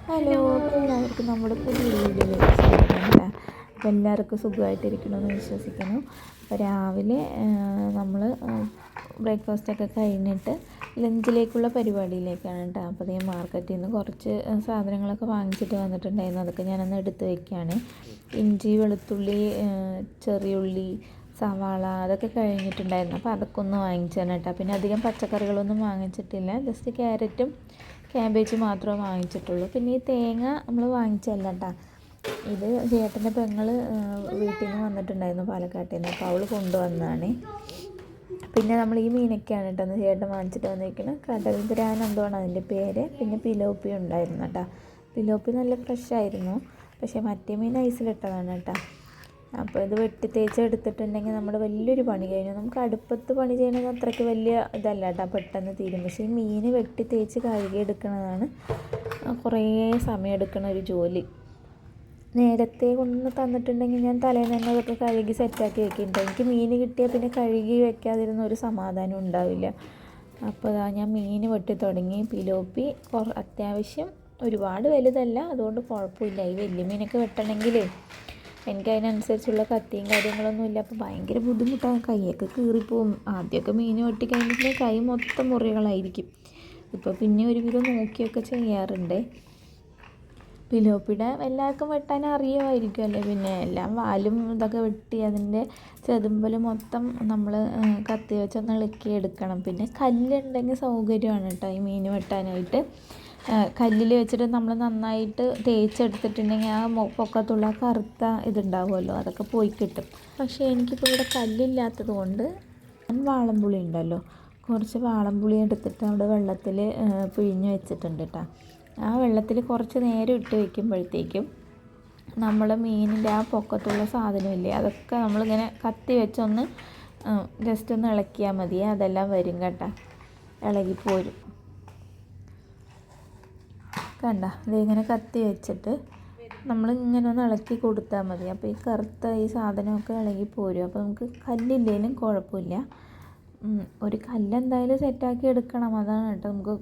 Hello, എല്ലാവർക്കും നമ്മുടെ പുതിയ വീഡിയോയിലേക്ക് സ്വാഗതം കേട്ടോ. അപ്പോൾ എല്ലാവർക്കും സുഖമായിട്ടിരിക്കണമെന്ന് വിശ്വസിക്കുന്നു. അപ്പോൾ രാവിലെ നമ്മൾ ബ്രേക്ക്ഫാസ്റ്റൊക്കെ കഴിഞ്ഞിട്ട് ലഞ്ചിലേക്കുള്ള പരിപാടിയിലേക്കാണ് കേട്ടോ. അപ്പോൾ അതേ മാർക്കറ്റിൽ നിന്ന് കുറച്ച് സാധനങ്ങളൊക്കെ വാങ്ങിച്ചിട്ട് വന്നിട്ടുണ്ടായിരുന്നു. അതൊക്കെ ഞാനൊന്ന് എടുത്ത് വയ്ക്കുകയാണ്. ഇഞ്ചി, വെളുത്തുള്ളി, ചെറിയുള്ളി, സവാള അതൊക്കെ കഴിഞ്ഞിട്ടുണ്ടായിരുന്നു. അപ്പോൾ അതൊക്കെ ഒന്ന് വാങ്ങിച്ചാണ് കേട്ടോ. പിന്നെ അധികം പച്ചക്കറികളൊന്നും വാങ്ങിച്ചിട്ടില്ല. ജസ്റ്റ് ക്യാരറ്റും ക്യാബേജ് മാത്രമേ വാങ്ങിച്ചിട്ടുള്ളൂ. പിന്നെ ഈ തേങ്ങ നമ്മൾ വാങ്ങിച്ചല്ല കേട്ടോ. ഇത് ചേട്ടൻ്റെ പെങ്ങൾ വീട്ടിൽ നിന്ന് വന്നിട്ടുണ്ടായിരുന്നു പാലക്കാട്ടിൽ നിന്ന്. അപ്പോൾ അവൾ കൊണ്ടുവന്നതാണ്. പിന്നെ നമ്മൾ ഈ മീനൊക്കെയാണ് കേട്ടോ അന്ന് ചേട്ടൻ വാങ്ങിച്ചിട്ട് വന്നിരിക്കുന്നത്. കടൽ ഗ്രാൻ എന്താണ് അതിൻ്റെ പേര്. പിന്നെ പിലോപ്പി ഉണ്ടായിരുന്നു കേട്ടോ. പിലോപ്പി നല്ല ഫ്രഷായിരുന്നു. പക്ഷേ മറ്റേ മീൻ ഐസിലിട്ടതാണ് കേട്ടോ. അപ്പോൾ ഇത് വെട്ടി തേച്ച് എടുത്തിട്ടുണ്ടെങ്കിൽ നമ്മുടെ വലിയൊരു പണി കഴിഞ്ഞു. നമുക്ക് അടുപ്പത്ത് പണി ചെയ്യുന്നത് അത്രയ്ക്ക് വലിയ ഇതല്ല കേട്ടോ, പെട്ടെന്ന് തീരും. പക്ഷേ ഈ മീൻ വെട്ടി തേച്ച് കഴുകി എടുക്കുന്നതാണ് കുറേ സമയം എടുക്കുന്ന ഒരു ജോലി. നേരത്തെ കൊണ്ട് തന്നിട്ടുണ്ടെങ്കിൽ ഞാൻ തലേന്ന് തന്നെ അതൊക്കെ കഴുകി സെറ്റാക്കി വെക്കുന്നുണ്ട്. എനിക്ക് മീൻ കിട്ടിയാൽ പിന്നെ കഴുകി വെക്കാതിരുന്ന ഒരു സമാധാനം ഉണ്ടാവില്ല. അപ്പോൾ ഞാൻ മീൻ വെട്ടി തുടങ്ങി. പിലോപ്പി അത്യാവശ്യം ഒരുപാട് വലുതല്ല, അതുകൊണ്ട് കുഴപ്പമില്ല. ഈ വലിയ മീനൊക്കെ വെട്ടണമെങ്കിൽ എനിക്ക് അതിനനുസരിച്ചുള്ള കത്തിയും കാര്യങ്ങളൊന്നും ഇല്ല. അപ്പോൾ ഭയങ്കര ബുദ്ധിമുട്ടാണ്. കൈയൊക്കെ കീറിപ്പോവും. ആദ്യമൊക്കെ മീൻ വെട്ടി കഴിഞ്ഞിട്ടുണ്ടെങ്കിൽ കൈ മൊത്തം മുറികളായിരിക്കും. ഇപ്പോൾ പിന്നെ ഒരുവിധം നോക്കിയൊക്കെ ചെയ്യാറുണ്ട്. പിലോപ്പിയുടെ എല്ലാവർക്കും വെട്ടാൻ അറിയുമായിരിക്കുമല്ലേ. പിന്നെ എല്ലാം വാലും ഇതൊക്കെ വെട്ടി അതിൻ്റെ ചെതുമ്പൽ മൊത്തം നമ്മൾ കത്തി വെച്ചൊന്ന് ഇളക്കി എടുക്കണം. പിന്നെ കല്ലുണ്ടെങ്കിൽ സൗകര്യമാണ് കേട്ടോ ഈ മീൻ വെട്ടാനായിട്ട്. കല്ലിൽ വെച്ചിട്ട് നമ്മൾ നന്നായിട്ട് തേച്ചെടുത്തിട്ടുണ്ടെങ്കിൽ ആ പൊക്കത്തുള്ള കറുത്ത ഇതുണ്ടാവുമല്ലോ, അതൊക്കെ പോയി കിട്ടും. പക്ഷേ എനിക്കിപ്പോൾ ഇവിടെ കല്ലില്ലാത്തത് കൊണ്ട് ഞാൻ വാളംപുളി ഉണ്ടല്ലോ, കുറച്ച് വാളംപുളി എടുത്തിട്ട് അവിടെ വെള്ളത്തിൽ പിഴിഞ്ഞ് വെച്ചിട്ടുണ്ട് കേട്ടോ. ആ വെള്ളത്തിൽ കുറച്ച് നേരം ഇട്ട് വയ്ക്കുമ്പോഴത്തേക്കും നമ്മൾ മീനിൻ്റെ ആ പൊക്കത്തുള്ള സാധനമില്ലേ അതൊക്കെ നമ്മളിങ്ങനെ കത്തി വെച്ചൊന്ന് ജസ്റ്റ് ഒന്ന് ഇളക്കിയാൽ മതി. അതെല്ലാം വരും കേട്ടോ, ഇളകിപ്പോരും. കണ്ട ഇതിങ്ങനെ കത്തി വെച്ചിട്ട് നമ്മളിങ്ങനെ ഒന്ന് ഇളക്കി കൊടുത്താൽ മതി. അപ്പോൾ ഈ കറുത്ത ഈ സാധനമൊക്കെ ഇളകി പോരും. അപ്പോൾ നമുക്ക് കല്ലില്ലേലും കുഴപ്പമില്ല. ഒരു കല്ലെന്തായാലും സെറ്റാക്കി എടുക്കണം. അതാണ് കേട്ടോ നമുക്ക്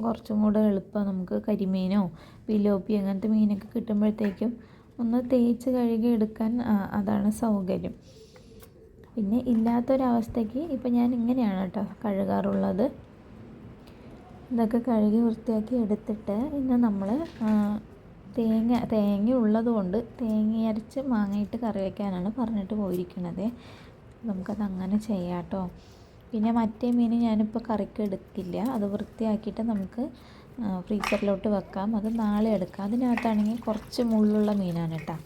കുറച്ചും കൂടെ എളുപ്പം. നമുക്ക് കരിമീനോ പിലോപ്പി അങ്ങനത്തെ മീനൊക്കെ കിട്ടുമ്പോഴത്തേക്കും ഒന്ന് തേച്ച് കഴുകി എടുക്കാൻ അതാണ് സൗകര്യം. പിന്നെ ഇല്ലാത്തൊരവസ്ഥയ്ക്ക് ഇപ്പം ഞാൻ ഇങ്ങനെയാണ് കേട്ടോ കഴുകാറുള്ളത്. ഇതൊക്കെ കഴുകി വൃത്തിയാക്കി എടുത്തിട്ട് ഇന്ന് നമ്മൾ തേങ്ങ ഉള്ളതുകൊണ്ട് തേങ്ങ അരച്ച് മാങ്ങയിട്ട് കറി വയ്ക്കാനാണ് പറഞ്ഞിട്ട് പോയിരിക്കുന്നത്. നമുക്കത് അങ്ങനെ ചെയ്യാം കേട്ടോ. പിന്നെ മറ്റേ മീൻ ഞാനിപ്പോൾ കറിക്ക് എടുക്കില്ല. അത് വൃത്തിയാക്കിയിട്ട് നമുക്ക് ഫ്രീസറിലോട്ട് വെക്കാം. അത് നാളെ എടുക്കാം. അതിനകത്താണെങ്കിൽ കുറച്ച് മുള്ളുള്ള മീനാണ് കേട്ടോ.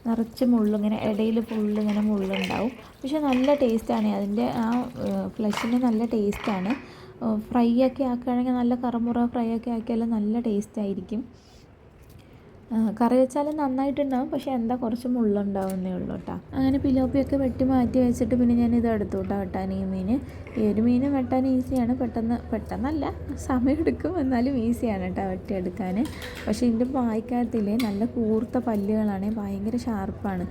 നിറച്ച് മുള്ളിങ്ങനെ ഇടയിൽ ഫുള്ളിങ്ങനെ മുള്ളുണ്ടാവും. പക്ഷെ നല്ല ടേസ്റ്റാണ്. അതിൻ്റെ ആ ഫ്ലഷിന് നല്ല ടേസ്റ്റാണ്. ഫ്രൈ ഒക്കെ ആക്കുകയാണെങ്കിൽ നല്ല കറുമുറ ഫ്രൈ ഒക്കെ ആക്കിയാലും നല്ല ടേസ്റ്റായിരിക്കും. കറി വെച്ചാലും നന്നായിട്ടുണ്ടാവും. പക്ഷേ എന്താ കുറച്ച് മുള്ളുണ്ടാവുന്നേ ഉള്ളൂ കേട്ടോ. അങ്ങനെ പിലോപ്പിയൊക്കെ വെട്ടി മാറ്റി വെച്ചിട്ട് പിന്നെ ഞാനിത് എടുത്തു കേട്ടോ വെട്ടാൻ. ഈ ഒരു മീൻ വെട്ടാൻ ഈസിയാണ്. പെട്ടെന്നല്ല, സമയമെടുക്കും, എന്നാലും ഈസിയാണ് കേട്ടോ വെട്ടിയെടുക്കാൻ. പക്ഷേ ഇതിൻ്റെ വായ്ക്കകത്തില്ലേ നല്ല കൂർത്ത പല്ലുകളാണ്, ഭയങ്കര ഷാർപ്പാണ്.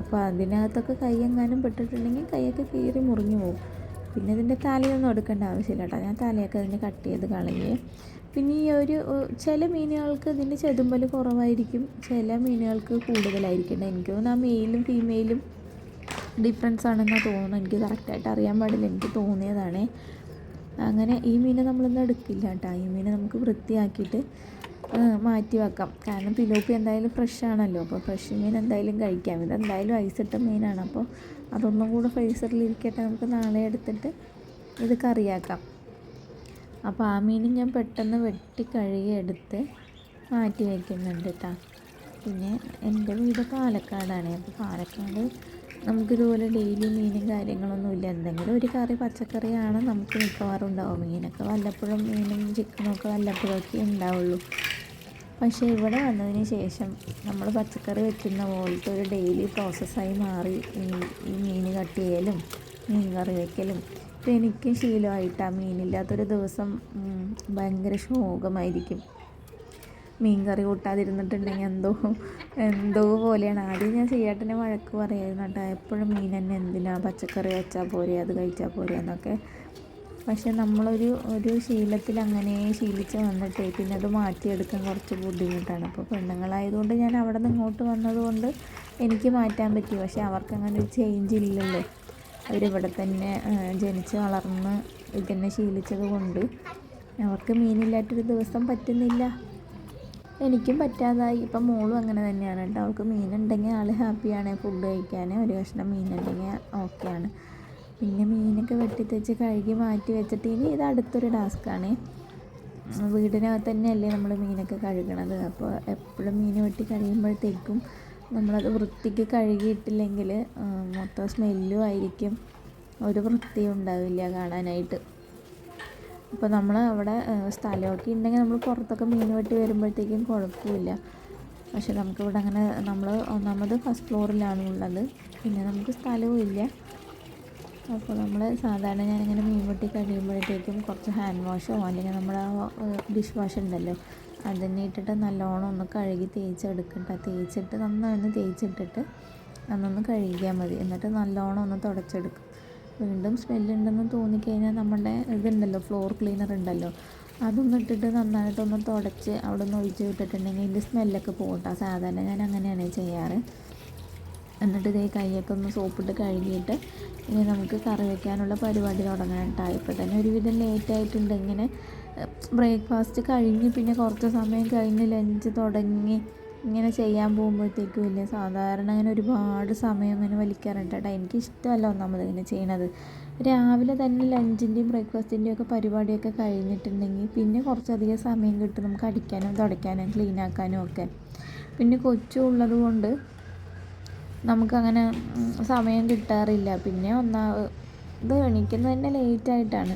അപ്പോൾ അതിനകത്തൊക്കെ കൈയെങ്ങാനും പെട്ടിട്ടുണ്ടെങ്കിൽ കൈയൊക്കെ കീറി മുറിഞ്ഞു പോകും. പിന്നെ ഇതിൻ്റെ തലയൊന്നും എടുക്കേണ്ട ആവശ്യമില്ല കേട്ടോ. ഞാൻ തലയൊക്കെ അതിന് കട്ട് ചെയ്ത് കളയുകയും. പിന്നെ ഈ ചില മീനുകൾക്ക് ഇതിൻ്റെ ചെതുമ്പൽ കുറവായിരിക്കും, ചില മീനുകൾക്ക് കൂടുതലായിരിക്കും. എനിക്ക് തോന്നുന്നു ആ മെയിലും ഫീമെയിലും ഡിഫറൻസ് ആണെന്നാണ് തോന്നുന്നു. എനിക്ക് കറക്റ്റായിട്ട് അറിയാൻ പാടില്ല, എനിക്ക് തോന്നിയതാണ്. അങ്ങനെ ഈ മീൻ നമ്മളൊന്നും എടുക്കില്ല കേട്ടോ. ഈ മീൻ നമുക്ക് വൃത്തിയാക്കിയിട്ട് മാറ്റി വെക്കാം. കാരണം പിലോപ്പി എന്തായാലും ഫ്രഷ് ആണല്ലോ. അപ്പോൾ ഫ്രഷ് മീൻ എന്തായാലും കഴിക്കാം. ഇതെന്തായാലും ഐസിട്ട മീനാണ്. അപ്പോൾ അതൊന്നും കൂടെ ഫ്രീസറിലിരിക്കട്ടെ, നമുക്ക് നാളെ എടുത്തിട്ട് ഇത് കറിയാക്കാം. അപ്പോൾ ആ മീൻ ഞാൻ പെട്ടെന്ന് വെട്ടി കഴുകി എടുത്ത് മാറ്റി വയ്ക്കുന്നുണ്ട് കേട്ടോ. പിന്നെ എൻ്റെ വീട് പാലക്കാടാണ്. അപ്പോൾ പാലക്കാട് നമുക്കിതുപോലെ ഡെയിലി മീനും കാര്യങ്ങളൊന്നുമില്ല. എന്തെങ്കിലും ഒരു കറി പച്ചക്കറിയാണ് നമുക്ക് മിക്കവാറും ഉണ്ടാവും. മീനൊക്കെ വല്ലപ്പോഴും മീനും ചിക്കനും ഒക്കെ വല്ലപ്പോഴൊക്കെ ഉണ്ടാവുള്ളൂ. പക്ഷേ ഇവിടെ വന്നതിന് ശേഷം നമ്മൾ പച്ചക്കറി വെക്കുന്ന പോലത്തെ ഒരു ഡെയിലി പ്രോസസ്സായി മാറി ഈ മീൻ കട്ട് ചെയ്യലും മീൻ കറി വയ്ക്കലും. ഇപ്പം എനിക്ക് ശീലമായിട്ടാണ്. മീനില്ലാത്തൊരു ദിവസം ഭയങ്കര ശോകമായിരിക്കും. മീൻ കറി കൂട്ടാതിരുന്നിട്ടുണ്ടെങ്കിൽ എന്തോ പോലെയാണ്. ആദ്യം ഞാൻ ചേട്ടനെ വഴക്ക് പറയായിരുന്നു കേട്ടോ. എപ്പോഴും മീൻ തന്നെ എന്തിനാ, പച്ചക്കറി വെച്ചാൽ പോരെ, അത് കഴിച്ചാൽ പോരെ എന്നൊക്കെ. പക്ഷെ നമ്മളൊരു ശീലത്തിൽ അങ്ങനെ ശീലിച്ച് വന്നിട്ടേ പിന്നെ അത് മാറ്റിയെടുക്കാൻ കുറച്ച് ബുദ്ധിമുട്ടാണ്. അപ്പോൾ പെണ്ണുങ്ങളായതുകൊണ്ട് ഞാൻ അവിടെ നിന്ന് ഇങ്ങോട്ട് വന്നതുകൊണ്ട് എനിക്ക് മാറ്റാൻ പറ്റി. പക്ഷെ അവർക്കങ്ങനെ ഒരു ചേഞ്ച് ഇല്ലല്ലോ. അവരിവിടെ തന്നെ ജനിച്ച് വളർന്ന് ഇതന്നെ ശീലിച്ചത് കൊണ്ട് അവർക്ക് മീനില്ലാത്തൊരു ദിവസം പറ്റുന്നില്ല. എനിക്കും പറ്റാതായി. ഇപ്പം മോളും അങ്ങനെ തന്നെയാണ് കേട്ടോ. അവൾക്ക് മീനുണ്ടെങ്കിൽ ആൾ ഹാപ്പിയാണ് ഫുഡ് കഴിക്കാൻ. ഒരു കഷ്ണം മീനുണ്ടെങ്കിൽ ഓക്കെയാണ്. പിന്നെ മീനൊക്കെ വെട്ടിത്തെച്ച് കഴുകി മാറ്റി വെച്ചിട്ട് ഇനി ഇത് അടുത്തൊരു ടാസ്ക്കാണ്. വീടിനകത്ത് തന്നെയല്ലേ നമ്മൾ മീനൊക്കെ കഴുകണത്. അപ്പോൾ എപ്പോഴും മീൻ വെട്ടി കഴിയുമ്പോഴത്തേക്കും നമ്മളത് വൃത്തിക്ക് കഴുകിയിട്ടില്ലെങ്കിൽ മൊത്തം സ്മെല്ലും ആയിരിക്കും, ഒരു വൃത്തിയും ഉണ്ടാവില്ല കാണാനായിട്ട്. അപ്പോൾ നമ്മൾ അവിടെ സ്ഥലമൊക്കെ ഉണ്ടെങ്കിൽ നമ്മൾ പുറത്തൊക്കെ മീൻ വെട്ടി വരുമ്പോഴത്തേക്കും കുഴപ്പമില്ല. പക്ഷെ നമുക്കിവിടെ അങ്ങനെ നമ്മൾ ഒന്നാമത് ഫസ്റ്റ് ഫ്ലോറിലാണ് ഉള്ളത്, പിന്നെ നമുക്ക് സ്ഥലവും ഇല്ല. അപ്പോൾ നമ്മൾ സാധാരണ ഞാനിങ്ങനെ മീൻ വെട്ടി കഴിയുമ്പോഴത്തേക്കും കുറച്ച് ഹാൻഡ് വാഷോ അല്ലെങ്കിൽ നമ്മുടെ ഡിഷ് വാഷ് ഉണ്ടല്ലോ അതിനെ ഇട്ടിട്ട് നല്ലോണം ഒന്ന് കഴുകി തേച്ചിട്ട് നന്നായി തേച്ചിട്ടിട്ട് അന്നൊന്ന് കഴുകിയാൽ മതി. എന്നിട്ട് നല്ലോണം ഒന്ന് തുടച്ചെടുക്കും. വീണ്ടും സ്മെല്ലുണ്ടെന്ന് തോന്നിക്കഴിഞ്ഞാൽ നമ്മുടെ ഇതുണ്ടല്ലോ ഫ്ലോർ ക്ലീനർ ഉണ്ടല്ലോ അതൊന്നും ഇട്ടിട്ട് നന്നായിട്ടൊന്ന് തുടച്ച് അവിടെ നിന്ന് ഒഴിച്ച് വിട്ടിട്ടുണ്ടെങ്കിൽ ഇതിൻ്റെ സ്മെല്ലൊക്കെ പോകട്ടോ. സാധാരണ ഞാൻ അങ്ങനെയാണ് ചെയ്യാറ്. എന്നിട്ട് ഇതേ കൈയൊക്കെ ഒന്ന് സോപ്പിട്ട് കഴുകിയിട്ട് ഇനി നമുക്ക് കറി വയ്ക്കാനുള്ള പരിപാടി തുടങ്ങണം കേട്ടോ. ഇപ്പോൾ തന്നെ ഒരുവിധം ലേറ്റായിട്ടുണ്ട്. ഇങ്ങനെ ബ്രേക്ക്ഫാസ്റ്റ് കഴിഞ്ഞ് പിന്നെ കുറച്ച് സമയം കഴിഞ്ഞ് ലഞ്ച് തുടങ്ങി ഇങ്ങനെ ചെയ്യാൻ പോകുമ്പോഴത്തേക്കും ഇല്ലേ സാധാരണ അങ്ങനെ ഒരുപാട് സമയം ഇങ്ങനെ വലിക്കാറുണ്ട് കേട്ടോ. എനിക്കിഷ്ടമല്ല ഒന്നാമത് ഇങ്ങനെ ചെയ്യണത്. രാവിലെ തന്നെ ലഞ്ചിൻ്റെയും ബ്രേക്ക്ഫാസ്റ്റിൻ്റെയും ഒക്കെ പരിപാടിയൊക്കെ കഴിഞ്ഞിട്ടുണ്ടെങ്കിൽ പിന്നെ കുറച്ചധികം സമയം കിട്ടും നമുക്ക് അടിക്കാനും തുടയ്ക്കാനും ക്ലീനാക്കാനും ഒക്കെ. പിന്നെ കൊച്ചും ഉള്ളത് കൊണ്ട് നമുക്കങ്ങനെ സമയം കിട്ടാറില്ല. പിന്നെ ഇത് എണീക്കുന്നത് തന്നെ ലേറ്റായിട്ടാണ്.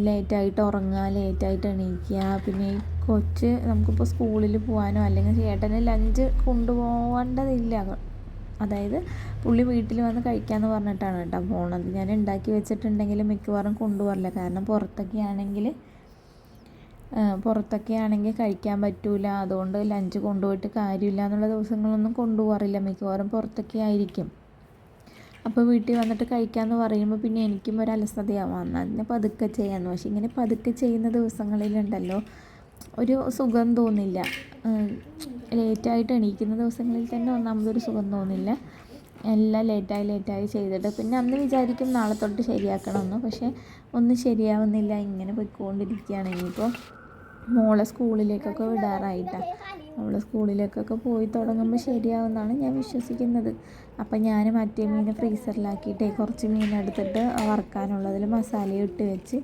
ലേറ്റായിട്ട് ഉറങ്ങുക, ലേറ്റായിട്ട് എണീക്കുക. പിന്നെ ഈ കൊച്ച് നമുക്കിപ്പോൾ സ്കൂളിൽ പോകാനോ അല്ലെങ്കിൽ ചേട്ടന് ലഞ്ച് കൊണ്ടുപോകേണ്ടതില്ല. അതായത് പുള്ളി വീട്ടിൽ വന്ന് കഴിക്കാമെന്ന് പറഞ്ഞിട്ടാണ് കേട്ടോ പോണത്. ഞാൻ ഉണ്ടാക്കി വെച്ചിട്ടുണ്ടെങ്കിൽ മിക്കവാറും കൊണ്ടുപോകാറില്ല. കാരണം പുറത്തൊക്കെ ആണെങ്കിൽ കഴിക്കാൻ പറ്റൂല. അതുകൊണ്ട് ലഞ്ച് കൊണ്ടുപോയിട്ട് കാര്യമില്ല എന്നുള്ള ദിവസങ്ങളൊന്നും കൊണ്ടുപോകാറില്ല. മിക്കവാറും പുറത്തൊക്കെ ആയിരിക്കും. അപ്പോൾ വീട്ടിൽ വന്നിട്ട് കഴിക്കാമെന്ന് പറയുമ്പോൾ പിന്നെ എനിക്കും ഒരു അലസതയാവും. അതിനെ പതുക്കെ ചെയ്യാമെന്ന്. പക്ഷേ ഇങ്ങനെ പതുക്കെ ചെയ്യുന്ന ദിവസങ്ങളിലുണ്ടല്ലോ ഒരു സുഖം തോന്നില്ല. ലേറ്റായിട്ട് എണീക്കുന്ന ദിവസങ്ങളിൽ തന്നെ ഒന്നാമതൊരു സുഖം തോന്നില്ല. എല്ലാം ലേറ്റായി ചെയ്തിട്ട് പിന്നെ അന്ന് വിചാരിക്കും നാളെ തൊട്ട് ശരിയാക്കണമെന്ന്. പക്ഷേ ഒന്നും ശരിയാവുന്നില്ല. ഇങ്ങനെ പോയിക്കൊണ്ടിരിക്കുകയാണ്. ഇനിയിപ്പോൾ മോളെ സ്കൂളിലേക്കൊക്കെ വിടാറായിട്ടാണ്. അവളെ സ്കൂളിലേക്കൊക്കെ പോയി തുടങ്ങുമ്പോൾ ശരിയാവുമെന്നാണ് ഞാൻ വിശ്വസിക്കുന്നത്. അപ്പം ഞാൻ മറ്റേ മീൻ ഫ്രീസറിലാക്കിയിട്ടേ കുറച്ച് മീനെടുത്തിട്ട് വറുക്കാനുള്ളതിൽ മസാലയും ഇട്ട് വെച്ച്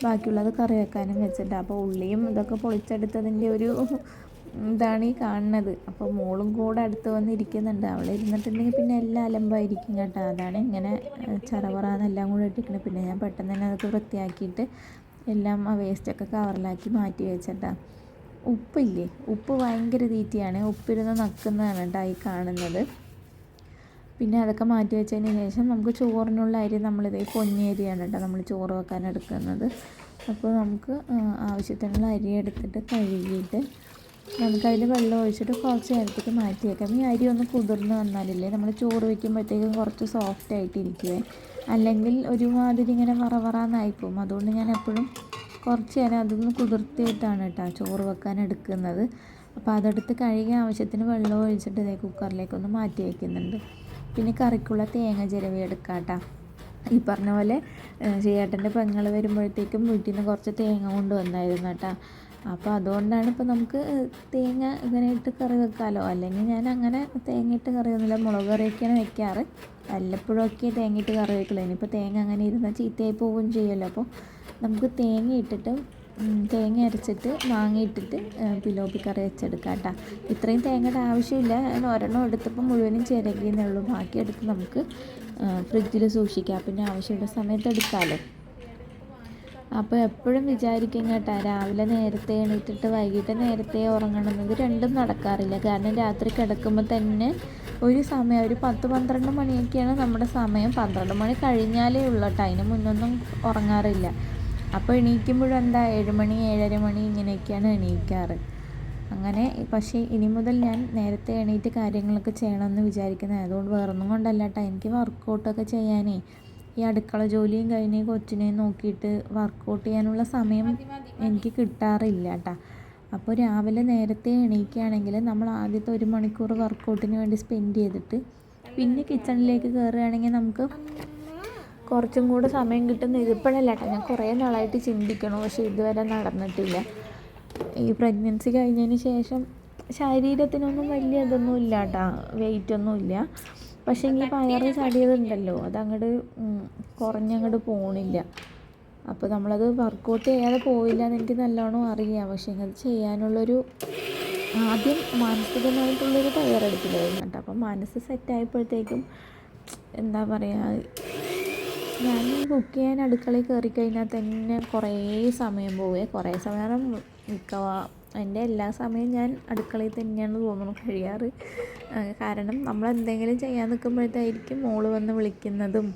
ബാക്കിയുള്ളത് കറി വെക്കാനും വെച്ചിട്ടാണ്. അപ്പോൾ ഉള്ളിയും ഇതൊക്കെ പൊളിച്ചെടുത്തതിൻ്റെ ഒരു ഇതാണ് ഈ കാണുന്നത്. അപ്പോൾ മോളും കൂടെ അടുത്ത് വന്നിരിക്കുന്നുണ്ട്. അവൾ ഇരുന്നിട്ടുണ്ടെങ്കിൽ പിന്നെ എല്ലാം അലമ്പായിരിക്കും കേട്ടോ. അതാണ് ഇങ്ങനെ ചറവറാന്നെല്ലാം കൂടെ ഇട്ടിരിക്കുന്നത്. പിന്നെ ഞാൻ പെട്ടെന്ന് തന്നെ അതൊക്കെ വൃത്തിയാക്കിയിട്ട് എല്ലാം ആ വേസ്റ്റൊക്കെ കവറിലാക്കി മാറ്റി വെച്ചിട്ടാണ്. ഉപ്പ് ഭയങ്കര തീറ്റയാണ്. ഉപ്പിരുന്ന് നക്കുന്നതാണ് കേട്ടോ ഈ കാണുന്നത്. പിന്നെ അതൊക്കെ മാറ്റി വെച്ചതിന് ശേഷം നമുക്ക് ചോറിനുള്ള അരി നമ്മളിതേ പൊന്നിയരിയാണ് കേട്ടോ നമ്മൾ ചോറ് വെക്കാൻ എടുക്കുന്നത്. അപ്പോൾ നമുക്ക് ആവശ്യത്തിനുള്ള അരി എടുത്തിട്ട് കഴുകിയിട്ട് നമുക്കതിൽ വെള്ളം ഒഴിച്ചിട്ട് കുറച്ച് നേരത്തേക്ക് മാറ്റി വെക്കാം. ഈ അരി ഒന്ന് കുതിർന്ന് വന്നാലില്ലേ നമ്മൾ ചോറ് വയ്ക്കുമ്പോഴത്തേക്കും കുറച്ച് സോഫ്റ്റ് ആയിട്ടിരിക്കുവേ. അല്ലെങ്കിൽ ഒരുമാതിരി ഇങ്ങനെ വറവറാന്നായിപ്പോവും. അതുകൊണ്ട് ഞാൻ എപ്പോഴും കുറച്ച് നേരം അതൊന്ന് കുതിർത്തിയിട്ടാണ് കേട്ടോ ചോറ് വെക്കാൻ എടുക്കുന്നത്. അപ്പോൾ അതെടുത്ത് കഴുകി ആവശ്യത്തിന് വെള്ളം ഒഴിച്ചിട്ട് ഇതേ കുക്കറിലേക്കൊന്ന് മാറ്റി വയ്ക്കുന്നുണ്ട്. പിന്നെ കറിക്കുള്ള തേങ്ങ ചിരവി എടുക്കാം കേട്ടോ. ഈ പറഞ്ഞ പോലെ ചേട്ടൻ്റെ പെങ്ങൾ വരുമ്പോഴത്തേക്കും വീട്ടിൽ നിന്ന് കുറച്ച് തേങ്ങ കൊണ്ടുവന്നായിരുന്നു കേട്ടോ. അപ്പോൾ അതുകൊണ്ടാണ് ഇപ്പോൾ നമുക്ക് തേങ്ങ ഇങ്ങനെ ഇട്ട് കറി വെക്കാമല്ലോ. അല്ലെങ്കിൽ ഞാൻ അങ്ങനെ തേങ്ങ ഇട്ട് കറി ഒന്നുമില്ല, മുളക് കറിയൊക്കെയാണ് വെക്കാറ്. വല്ലപ്പോഴൊക്കെ തേങ്ങ ഇട്ട് കറി വെക്കുള്ളൂ. ഇനിയിപ്പോൾ തേങ്ങ അങ്ങനെ ഇരുന്നാൽ ചീത്തയായി പോവുകയും ചെയ്യുമല്ലോ. അപ്പോൾ നമുക്ക് തേങ്ങ അരച്ചിട്ട് മാങ്ങ ഇട്ടിട്ട് പിലോപ്പി കറി വെച്ചെടുക്കാം കേട്ടോ. ഇത്രയും തേങ്ങയുടെ ആവശ്യമില്ല. ഞാൻ ഒരെണ്ണം എടുത്തപ്പോൾ മുഴുവനും ചിരകിയെന്നേ ഉള്ളൂ. ബാക്കി എടുത്ത് നമുക്ക് ഫ്രിഡ്ജിൽ സൂക്ഷിക്കാം. പിന്നെ ആവശ്യമുള്ള സമയത്ത് എടുക്കാമല്ലോ. അപ്പോൾ എപ്പോഴും വിചാരിക്കും കേട്ടോ രാവിലെ നേരത്തെ എണീറ്റിട്ട് വൈകിട്ട് നേരത്തെ ഉറങ്ങണമെന്നത് രണ്ടും നടക്കാറില്ല. കാരണം രാത്രി കിടക്കുമ്പോൾ തന്നെ ഒരു സമയം ഒരു 10-12 മണിയൊക്കെയാണ് നമ്മുടെ സമയം. 12 മണി കഴിഞ്ഞാലേ ഉള്ളൂ കേട്ടോ. അതിന് മുന്നൊന്നും ഉറങ്ങാറില്ല. അപ്പോൾ എണീക്കുമ്പോഴും 7 മണി 7:30 മണി ഇങ്ങനെയൊക്കെയാണ് എണീക്കാറ്. അങ്ങനെ പക്ഷേ ഇനി മുതൽ ഞാൻ നേരത്തെ എണീറ്റ് കാര്യങ്ങളൊക്കെ ചെയ്യണമെന്ന് വിചാരിക്കുന്നത്. അതുകൊണ്ട് വേറൊന്നും കൊണ്ടല്ല കേട്ടോ, എനിക്ക് വർക്കൗട്ടൊക്കെ ചെയ്യാനേ ഈ അടുക്കള ജോലിയും കഴിഞ്ഞ് കൊച്ചിനെ നോക്കിയിട്ട് വർക്കൗട്ട് ചെയ്യാനുള്ള സമയം എനിക്ക് കിട്ടാറില്ല കേട്ടോ. അപ്പോൾ രാവിലെ നേരത്തെ എണീക്കുകയാണെങ്കിൽ നമ്മൾ ആദ്യത്തെ 1 മണിക്കൂർ വർക്കൗട്ടിന് വേണ്ടി സ്പെൻഡ് ചെയ്തിട്ട് പിന്നെ കിച്ചണിലേക്ക് കയറുകയാണെങ്കിൽ നമുക്ക് കുറച്ചും കൂടെ സമയം കിട്ടുന്നു. ഇതിപ്പോഴല്ല കേട്ടോ, ഞാൻ കുറേ നാളായിട്ട് ചിന്തിക്കണം, പക്ഷേ ഇതുവരെ നടന്നിട്ടില്ല. ഈ പ്രഗ്നൻസി കഴിഞ്ഞതിന് ശേഷം ശരീരത്തിനൊന്നും വലിയ ഇതൊന്നും ഇല്ല കേട്ടോ, വെയിറ്റൊന്നുമില്ല. പക്ഷേ ഈ വയറ് ചടിയതുണ്ടല്ലോ, അതങ്ങോട്ട് കുറഞ്ഞങ്ങോട്ട് പോണില്ല. അപ്പോൾ നമ്മളത് വർക്കൗട്ട് ചെയ്യാതെ പോയില്ല എന്ന് എനിക്ക് നല്ലോണം അറിയാം. പക്ഷേ അത് ചെയ്യാനുള്ളൊരു ആദ്യം മാനസികമായിട്ടുള്ളൊരു തയ്യാറെടുപ്പിലായിരുന്നു കേട്ടോ. അപ്പം മനസ്സ് സെറ്റായപ്പോഴത്തേക്കും എന്താ പറയുക, ഞാൻ ഈ കുക്ക് ചെയ്യാൻ അടുക്കളയിൽ കയറി കഴിഞ്ഞാൽ തന്നെ കുറേ സമയം പോവേ. കുറേ സമയം എൻ്റെ എല്ലാ സമയവും ഞാൻ അടുക്കളയിൽ തന്നെയാണ് തോന്നുന്നു കഴിയാറ്. കാരണം നമ്മളെന്തെങ്കിലും ചെയ്യാൻ നിൽക്കുമ്പോഴത്തായിരിക്കും മോള് വന്ന് വിളിക്കുന്നതും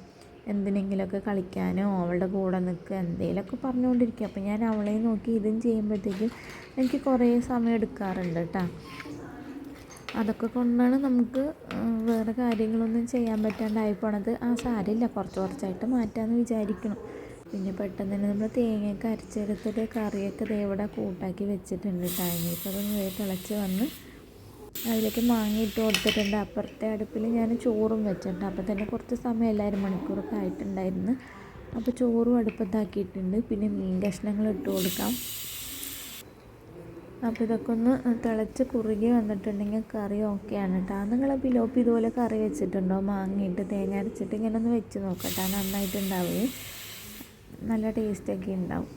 എന്തിനെങ്കിലുമൊക്കെ കളിക്കാനോ അവളുടെ കൂടെ നിൽക്കുക എന്തെങ്കിലുമൊക്കെ പറഞ്ഞുകൊണ്ടിരിക്കുക. അപ്പോൾ ഞാൻ അവളെ നോക്കി ഇതും ചെയ്യുമ്പോഴത്തേക്കും എനിക്ക് കുറേ സമയം എടുക്കാറുണ്ട് കേട്ടോ. അതൊക്കെ കൊണ്ടാണ് നമുക്ക് വേറെ കാര്യങ്ങളൊന്നും ചെയ്യാൻ പറ്റാണ്ടായി പോണത്. സാരമില്ല, കുറച്ചായിട്ട് മാറ്റാമെന്ന് വിചാരിക്കണം. പിന്നെ പെട്ടെന്ന് തന്നെ നമ്മൾ തേങ്ങയൊക്കെ അരച്ചെടുത്തിട്ട് കറിയൊക്കെ ഇവിടെ കൂട്ടാക്കി വെച്ചിട്ടുണ്ട് കേട്ടോ. ഇനിയിപ്പോൾ അതൊന്ന് തിളച്ച് വന്ന് അതിലേക്ക് മാങ്ങ ഇട്ട് കൊടുത്തിട്ടുണ്ട്. അപ്പുറത്തെ അടുപ്പിൽ ഞാൻ ചോറും വെച്ചിട്ടുണ്ട്. അപ്പോൾ തന്നെ കുറച്ച് സമയം എല്ലാവരും മണിക്കൂറൊക്കെ ആയിട്ടുണ്ടായിരുന്നു. അപ്പോൾ ചോറും അടുപ്പത്താക്കിയിട്ടുണ്ട്. പിന്നെ മീൻ കഷ്ണങ്ങൾ ഇട്ട് കൊടുക്കാം. അപ്പോൾ ഇതൊക്കെ ഒന്ന് തിളച്ച് കുറുകി വന്നിട്ടുണ്ടെങ്കിൽ കറി ഓക്കെയാണ് കേട്ടോ. നിങ്ങൾ പിലോപ്പി ഇതുപോലെ കറി വെച്ചിട്ടുണ്ടോ? മാങ്ങയിട്ട് തേങ്ങ അരച്ചിട്ട് ഇങ്ങനെ ഒന്ന് വെച്ച് നോക്കട്ടെ, നന്നായിട്ടുണ്ടാവുകയും നല്ല ടേസ്റ്റൊക്കെ ഉണ്ടാവും.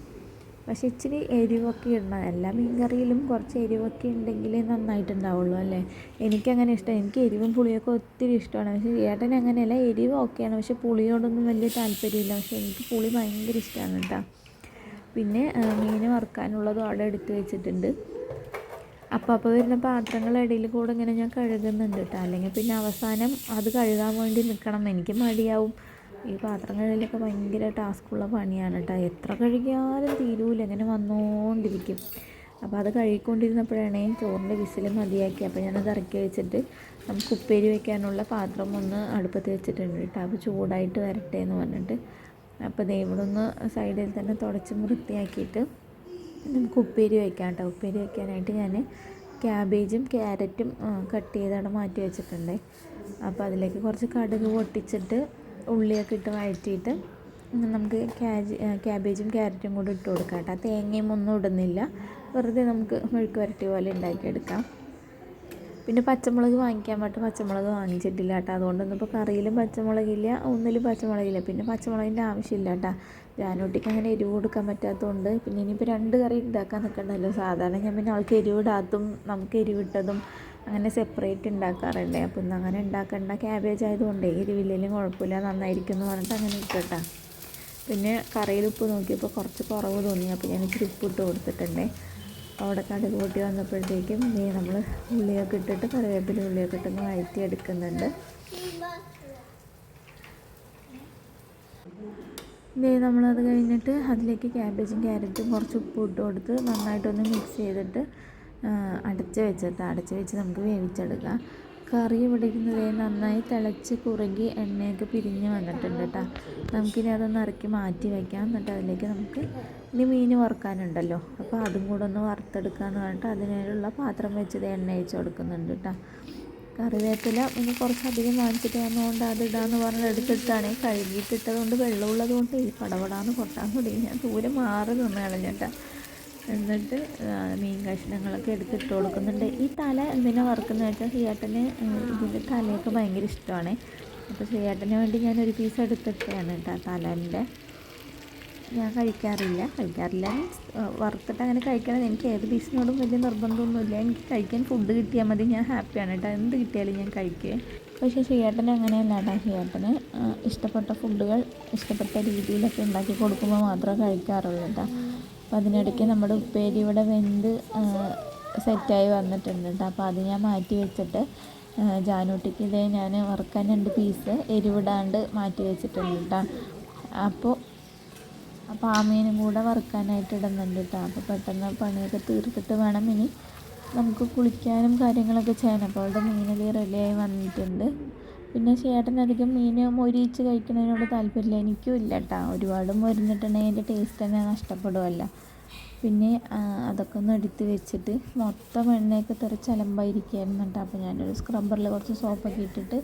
പക്ഷെ ഇച്ചിരി എരിവൊക്കെ ഇടണം. എല്ലാ മീൻ കറിയിലും കുറച്ച് എരിവൊക്കെ ഉണ്ടെങ്കിലേ നന്നായിട്ടുണ്ടാവുള്ളൂ അല്ലേ. എനിക്കങ്ങനെ ഇഷ്ടം, എനിക്ക് എരിവും പുളിയൊക്കെ ഒത്തിരി ഇഷ്ടമാണ്. പക്ഷേ ഏട്ടന് അങ്ങനെയല്ല, എരിവ് ഓക്കെയാണ് പക്ഷെ പുളിയോടൊന്നും വലിയ താല്പര്യമില്ല. പക്ഷേ എനിക്ക് പുളി ഭയങ്കര ഇഷ്ടമാണ് കേട്ടോ. പിന്നെ മീൻ വറുക്കാനുള്ളതും അവിടെ എടുത്ത് വെച്ചിട്ടുണ്ട്. അപ്പോൾ വരുന്ന പാത്രങ്ങൾ ഇടയിൽ കൂടെ ഇങ്ങനെ ഞാൻ കഴുകുന്നുണ്ട് കേട്ടോ. അല്ലെങ്കിൽ പിന്നെ അവസാനം അത് കഴുകാൻ വേണ്ടി നിൽക്കണം, എനിക്ക് മടിയാവും. ഈ പാത്രം കഴുകലൊക്കെ ഭയങ്കര ടാസ്ക്കുള്ള പണിയാണ് കേട്ടോ. എത്ര കഴുകിയാലും തീരൂല, ഇങ്ങനെ വന്നുകൊണ്ടിരിക്കും. അപ്പോൾ അത് കഴുകിക്കൊണ്ടിരുന്നപ്പോഴാണ് ചോറിൻ്റെ വിസിൽ മതിയാക്കി. അപ്പോൾ ഞാനത് ഇറക്കി വെച്ചിട്ട് നമുക്ക് ഉപ്പേരി വയ്ക്കാനുള്ള പാത്രം ഒന്ന് അടുപ്പത്ത് വെച്ചിട്ടുണ്ട് കേട്ടോ. അപ്പോൾ ചൂടായിട്ട് വരട്ടെ എന്ന് പറഞ്ഞിട്ട് അപ്പോൾ ഇവിടെ ഒന്ന് സൈഡിൽ തന്നെ തുടച്ച് വൃത്തിയാക്കിയിട്ട് നമുക്ക് ഉപ്പേരി വയ്ക്കാം കേട്ടോ. ഉപ്പേരി വയ്ക്കാനായിട്ട് ഞാൻ ക്യാബേജും ക്യാരറ്റും കട്ട് ചെയ്തവിടെ മാറ്റി വെച്ചിട്ടുണ്ട്. അപ്പോൾ അതിലേക്ക് കുറച്ച് കടുക് പൊട്ടിച്ചിട്ട് ഉള്ളിയൊക്കെ ഇട്ട് വഴറ്റിയിട്ട് നമുക്ക് ക്യാബേജും ക്യാരറ്റും കൂടി ഇട്ട് കൊടുക്കാം കേട്ടോ. തേങ്ങയും ഒന്നും ഇടുന്നില്ല, വെറുതെ നമുക്ക് മെഴുക്ക് വരട്ടി പോലെ ഉണ്ടാക്കിയെടുക്കാം. പിന്നെ പച്ചമുളക് വാങ്ങിക്കാൻ പറ്റും, പച്ചമുളക് വാങ്ങിച്ചിട്ടില്ല കേട്ടോ. അതുകൊണ്ടൊന്നും ഇപ്പോൾ കറിയിലും പച്ചമുളകില്ല, ഒന്നിലും പച്ചമുളകില്ല. പിന്നെ പച്ചമുളകിൻ്റെ ആവശ്യമില്ല കേട്ടോ. ജാനൂട്ടിക്ക് അങ്ങനെ എരിവ് കൊടുക്കാൻ പറ്റാത്തതുകൊണ്ട് പിന്നെ ഇനിയിപ്പോൾ 2 കറി ഉണ്ടാക്കാൻ നിൽക്കണ്ടല്ലോ. സാധാരണ ഞാൻ പിന്നെ അവൾക്ക് എരിവിടാത്തും നമുക്ക് എരിവിട്ടതും അങ്ങനെ സെപ്പറേറ്റ് ഉണ്ടാക്കാറുണ്ട്. അപ്പോൾ ഇന്ന് അങ്ങനെ ഉണ്ടാക്കേണ്ട, ക്യാബേജ് ആയതുകൊണ്ട് എരിവില്ലെങ്കിലും കുഴപ്പമില്ല, നന്നായിരിക്കും എന്ന് പറഞ്ഞിട്ട് അങ്ങനെ ഇട്ടോട്ടാ. പിന്നെ കറിയിൽ ഉപ്പ് നോക്കിയപ്പോൾ കുറച്ച് കുറവ് തോന്നി, അപ്പോൾ ഞാൻ ഇച്ചിരി ഉപ്പ് ഇട്ട് കൊടുത്തിട്ടുണ്ട്. അവിടെ കടുക് പൊട്ടി വന്നപ്പോഴത്തേക്കും നമ്മൾ ഉള്ളിയൊക്കെ ഇട്ടിട്ട് കറിവേപ്പില ഉള്ളിയൊക്കെ ഇട്ടൊന്ന് വഴറ്റി എടുക്കുന്നുണ്ട്. നമ്മളത് കഴിഞ്ഞിട്ട് അതിലേക്ക് ക്യാബേജും ക്യാരറ്റും കുറച്ച് ഉപ്പ് ഇട്ട് കൊടുത്ത് നന്നായിട്ടൊന്ന് മിക്സ് ചെയ്തിട്ട് അടച്ച് വെച്ച് നമുക്ക് വേവിച്ചെടുക്കാം. കറി ഇവിടെ ഇരുന്നത് നന്നായി തിളച്ച് കുറുകി എണ്ണയൊക്കെ പിരിഞ്ഞ് വന്നിട്ടുണ്ട് കേട്ടോ. നമുക്കിനി അതൊന്ന് ഇറക്കി മാറ്റി വയ്ക്കാം. എന്നിട്ട് അതിലേക്ക് നമുക്ക് ഇനി മീൻ വറുക്കാനുണ്ടല്ലോ, അപ്പോൾ അതും കൂടെ ഒന്ന് വറുത്തെടുക്കാമെന്ന് പറഞ്ഞിട്ട് അതിനുള്ള പാത്രം വെച്ചത് എണ്ണ ഒഴിച്ച് കൊടുക്കുന്നുണ്ട് കേട്ടോ. കറിവേപ്പില ഇനി കുറച്ചധികം വാങ്ങിച്ചിട്ട് വന്നതുകൊണ്ട് അതിടാന്ന് പറഞ്ഞ് എടുത്തിട്ടാണ്. കഴുകിയിട്ടിട്ടതുകൊണ്ട് വെള്ളമുള്ളത് കൊണ്ട് ഈ പടപടാന്ന് പൊട്ടാൻ തുടങ്ങി. ഞാൻ ദൂരെ മാറി നിന്ന് കളഞ്ഞിട്ടാ. എന്നിട്ട് മീൻ കഷ്ണങ്ങളൊക്കെ എടുത്തിട്ട് കൊടുക്കുന്നുണ്ട്. ഈ തല എന്തിനാണ് വറുക്കുന്നത് വെച്ചാൽ ചേട്ടന് ഇതിൻ്റെ തലയൊക്കെ ഭയങ്കര ഇഷ്ടമാണ്. അപ്പോൾ ചേട്ടന് വേണ്ടി ഞാനൊരു പീസ് എടുത്തിട്ടാണ് കേട്ടോ തലേൻ്റെ. ഞാൻ കഴിക്കാറില്ല മീൻസ് വറുത്തിട്ട് അങ്ങനെ കഴിക്കണം. എനിക്ക് ഏത് പീസിനോടും വലിയ നിർബന്ധമൊന്നുമില്ല. എനിക്ക് കഴിക്കാൻ ഫുഡ് കിട്ടിയാൽ മതി, ഞാൻ ഹാപ്പിയാണ് കേട്ടോ. എന്ത് കിട്ടിയാലും ഞാൻ കഴിക്കുക. പക്ഷേ ചേട്ടന് അങ്ങനെയല്ല കേട്ടോ. ചേട്ടന് ഇഷ്ടപ്പെട്ട ഫുഡുകൾ ഇഷ്ടപ്പെട്ട രീതിയിലൊക്കെ ഉണ്ടാക്കി കൊടുക്കുമ്പോൾ മാത്രമേ കഴിക്കാറുള്ളൂ കേട്ടോ. അപ്പോൾ അതിനിടയ്ക്ക് നമ്മുടെ ഉപ്പേരി ഇവിടെ വെന്ത് സെറ്റായി വന്നിട്ടുണ്ട് കേട്ടോ. അപ്പോൾ അത് ഞാൻ മാറ്റി വെച്ചിട്ട് ജാനൂട്ടിക്ക് ഇതേ ഞാൻ വറുക്കാൻ 2 പീസ് എരിവിടാണ്ട് മാറ്റി വെച്ചിട്ടുണ്ട് കേട്ടോ. അപ്പോൾ ആ മീനും കൂടെ വറുക്കാനായിട്ട് ഇടുന്നുണ്ട് കേട്ടോ. അപ്പോൾ പെട്ടെന്ന് പണിയൊക്കെ തീർത്തിട്ട് വേണം ഇനി നമുക്ക് കുളിക്കാനും കാര്യങ്ങളൊക്കെ ചെയ്യാൻ. അപ്പോൾ അവളുടെ മീനലി റെഡിയായി വന്നിട്ടുണ്ട്. പിന്നെ ചേട്ടനധികം മീൻ മൊരിയിച്ച് കഴിക്കുന്നതിനോട് താല്പര്യമില്ല, എനിക്കും ഇല്ല കേട്ടോ. ഒരുപാട് മൊരിഞ്ഞിട്ടുണ്ടെങ്കിൽ അതിൻ്റെ ടേസ്റ്റ് തന്നെ നഷ്ടപ്പെടുമല്ലോ. പിന്നെ അതൊക്കെ ഒന്ന് എടുത്ത് വെച്ചിട്ട് മൊത്തം എണ്ണയൊക്കെ തെറിച്ച് അലമ്പായിരിക്കുകയായിരുന്നു കേട്ടോ. അപ്പോൾ ഞാനൊരു സ്ക്രബ്ബറിൽ കുറച്ച് സോപ്പൊക്കെ ഇട്ടിട്ട്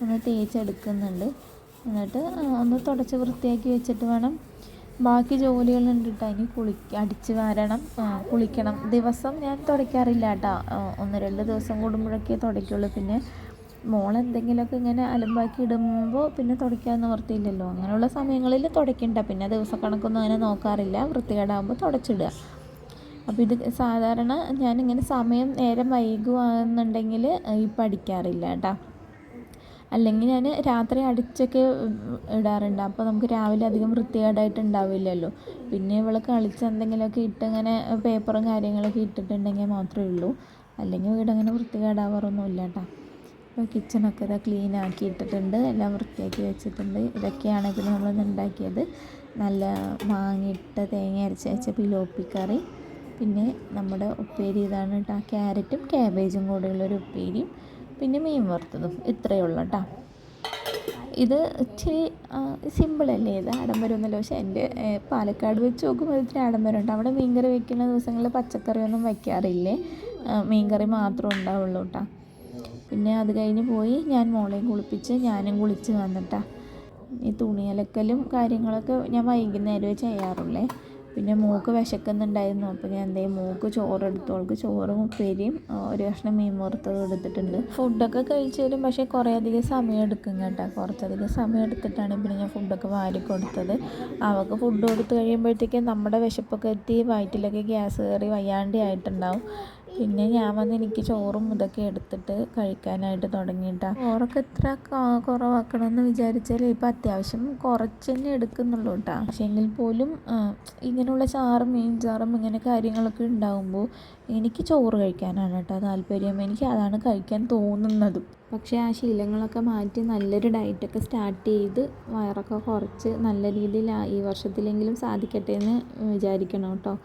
ഒന്ന് തേച്ചെടുക്കുന്നുണ്ട്. എന്നിട്ട് ഒന്ന് തുടച്ച് വൃത്തിയാക്കി വെച്ചിട്ട് വേണം ബാക്കി ജോലികളുണ്ട് കേട്ടോ. ഇനി അടിച്ച് വാരണം, കുളിക്കണം. ദിവസം ഞാൻ തുടയ്ക്കാറില്ല കേട്ടോ, 1-2 ദിവസം കൂടുമ്പോഴൊക്കെ തുടയ്ക്കുള്ളൂ. പിന്നെ മോളെന്തെങ്കിലുമൊക്കെ ഇങ്ങനെ അലമ്പാക്കി ഇടുമ്പോൾ പിന്നെ തുടയ്ക്കാൻ നിവർത്തിയില്ലല്ലോ. അങ്ങനെയുള്ള സമയങ്ങളിൽ തുടയ്ക്കണ്ട. പിന്നെ ദിവസക്കണക്കൊന്നും അങ്ങനെ നോക്കാറില്ല, വൃത്തികേടാകുമ്പോൾ തുടച്ചിടുക. അപ്പോൾ ഇത് സാധാരണ ഞാനിങ്ങനെ സമയം നേരം വൈകുകയാണെന്നുണ്ടെങ്കിൽ ഇപ്പം അടിക്കാറില്ല കേട്ടോ. അല്ലെങ്കിൽ ഞാൻ രാത്രി അടിച്ചൊക്കെ ഇടാറുണ്ട്. അപ്പോൾ നമുക്ക് രാവിലെ അധികം വൃത്തികേടായിട്ട് ഉണ്ടാവില്ലല്ലോ. പിന്നെ ഇവൾ കളിച്ച് എന്തെങ്കിലുമൊക്കെ ഇട്ട് ഇങ്ങനെ പേപ്പറും കാര്യങ്ങളൊക്കെ ഇട്ടിട്ടുണ്ടെങ്കിൽ മാത്രമേ ഉള്ളൂ. അല്ലെങ്കിൽ വീടങ്ങനെ വൃത്തികേടാവാറൊന്നുമില്ല കേട്ടോ. അപ്പോൾ കിച്ചണൊക്കെ ഇതാ ക്ലീൻ ആക്കി ഇട്ടിട്ടുണ്ട്, എല്ലാം വൃത്തിയാക്കി വെച്ചിട്ടുണ്ട്. ഇതൊക്കെയാണ് പിന്നെ നമ്മളിന്ന് ഉണ്ടാക്കിയത്. നല്ല മാങ്ങയിട്ട തേങ്ങ അരച്ച് വെച്ച പിലോപ്പി കറി. പിന്നെ നമ്മുടെ ഉപ്പേരി ഇതാണ് കേട്ടോ, ക്യാരറ്റും ക്യാബേജും കൂടെയുള്ളൊരു ഉപ്പേരിയും. പിന്നെ മീൻ വറുത്തതും. ഇത്രയേ ഉള്ളൂ കേട്ടോ. ഇത് ഇച്ചിരി സിമ്പിളല്ലേ, ഇത് ആഡംബരമൊന്നുമില്ല. പക്ഷേ എൻ്റെ പാലക്കാട് വെച്ച് നോക്കുമ്പോൾ ഇത്തിരി ആഡംബരമുണ്ട്. അവിടെ മീൻകറി വയ്ക്കുന്ന ദിവസങ്ങളിൽ പച്ചക്കറിയൊന്നും വയ്ക്കാറില്ലേ, മീൻകറി മാത്രമേ ഉണ്ടാവുള്ളൂ കേട്ടോ. പിന്നെ അത് കഴിഞ്ഞ് പോയി ഞാൻ മോളെയും കുളിപ്പിച്ച് ഞാനും കുളിച്ച് വന്നിട്ടാണ്. ഈ തുണി അലക്കലും കാര്യങ്ങളൊക്കെ ഞാൻ വൈകുന്നേരമേ ചെയ്യാറുള്ളേ. പിന്നെ മോൾക്ക് വിശക്കുന്നുണ്ടായിരുന്നു. അപ്പോൾ ഞാൻ മോൾക്ക് ചോറെടുത്തു. അവൾക്ക് ചോറും ഉപ്പേരിയും ഒരു കഷ്ണം മീൻ വറുത്തതും എടുത്തിട്ടുണ്ട്. ഫുഡൊക്കെ കഴിച്ച് തരും, പക്ഷേ കുറേ അധികം സമയം എടുക്കും കേട്ടോ. കുറച്ചധികം സമയം എടുത്തിട്ടാണ് പിന്നെ ഞാൻ ഫുഡൊക്കെ വാരി കൊടുത്തത്. അവൾക്ക് ഫുഡ് കൊടുത്ത് കഴിയുമ്പോഴത്തേക്കും നമ്മുടെ വിശപ്പൊക്കെ എത്തി വയറ്റിലൊക്കെ ഗ്യാസ് കയറി വയ്യാണ്ടി ആയിട്ടുണ്ടാവും. പിന്നെ ഞാൻ വന്ന് എനിക്ക് ചോറും ഇതൊക്കെ എടുത്തിട്ട് കഴിക്കാനായിട്ട് തുടങ്ങിയിട്ടാണ്. ചോറൊക്കെ എത്ര കുറവാക്കണമെന്ന് വിചാരിച്ചാൽ ഇപ്പം അത്യാവശ്യം കുറച്ച് തന്നെ എടുക്കുന്നുള്ളൂ കേട്ടോ. പക്ഷേ എങ്കിൽ പോലും ഇങ്ങനെയുള്ള ചാറും മീൻ ചാറും ഇങ്ങനെ കാര്യങ്ങളൊക്കെ ഉണ്ടാകുമ്പോൾ എനിക്ക് ചോറ് കഴിക്കാനാണ് കേട്ടോ താല്പര്യം. എനിക്ക് അതാണ് കഴിക്കാൻ തോന്നുന്നതും. പക്ഷേ ആ ശീലങ്ങളൊക്കെ മാറ്റി നല്ലൊരു ഡയറ്റൊക്കെ സ്റ്റാർട്ട് ചെയ്ത് വയറൊക്കെ കുറച്ച് നല്ല രീതിയിൽ ഈ വർഷത്തിലെങ്കിലും സാധിക്കട്ടെ എന്ന് വിചാരിക്കണം കേട്ടോ.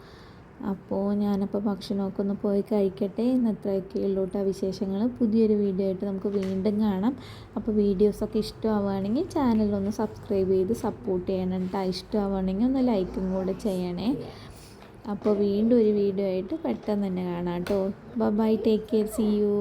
അപ്പോൾ ഞാനപ്പോൾ ഭക്ഷണമൊക്കെ ഒന്ന് പോയി കഴിക്കട്ടെ. ഇന്നത്രയൊക്കെ ഉള്ളൂ കേട്ടോ വിശേഷങ്ങൾ. പുതിയൊരു വീഡിയോ ആയിട്ട് നമുക്ക് വീണ്ടും കാണാം. അപ്പോൾ വീഡിയോസൊക്കെ ഇഷ്ടമാവുകയാണെങ്കിൽ ചാനലൊന്ന് സബ്സ്ക്രൈബ് ചെയ്ത് സപ്പോർട്ട് ചെയ്യണം കേട്ടോ. ഇഷ്ടമാവുകയാണെങ്കിൽ ഒന്ന് ലൈക്കും കൂടെ ചെയ്യണേ. അപ്പോൾ വീണ്ടും ഒരു വീഡിയോ ആയിട്ട് പെട്ടെന്ന് തന്നെ കാണാം കേട്ടോ. Bye, take care, see U.